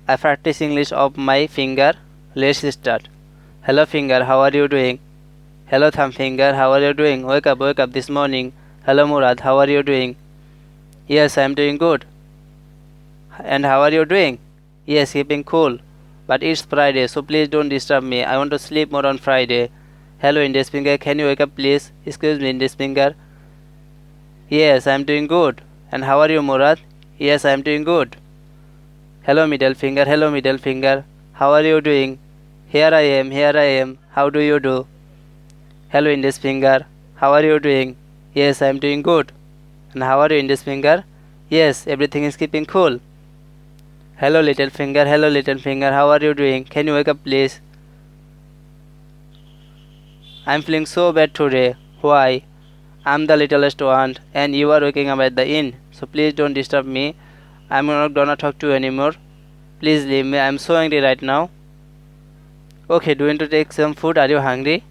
I practice English of my finger. Let's start. Hello finger, how are you doing? Hello thumb finger, how are you doing? Wake up this morning. Hello Murad, how are you doing? Yes, I am doing good. And how are you doing? Yes, keeping cool. But it's Friday, so please don't disturb me. I want to sleep more on Friday. Hello index finger, can you wake up please? Excuse me index finger. Yes, I am doing good. And how are you Murad? Yes, I am doing good. Hello middle finger. How are you doing? Here I am. How do you do? Hello index finger. How are you doing? Yes, I am doing good. And how are you index finger? Yes, everything is keeping cool. Hello little finger. How are you doing? Can you wake up please? I am feeling so bad today. Why? I am the littlest one and you are waking up at the inn. So please don't disturb me. I am not gonna talk to you anymore. Please leave me. I am so angry right now. Okay, do you want to take some food? Are you hungry?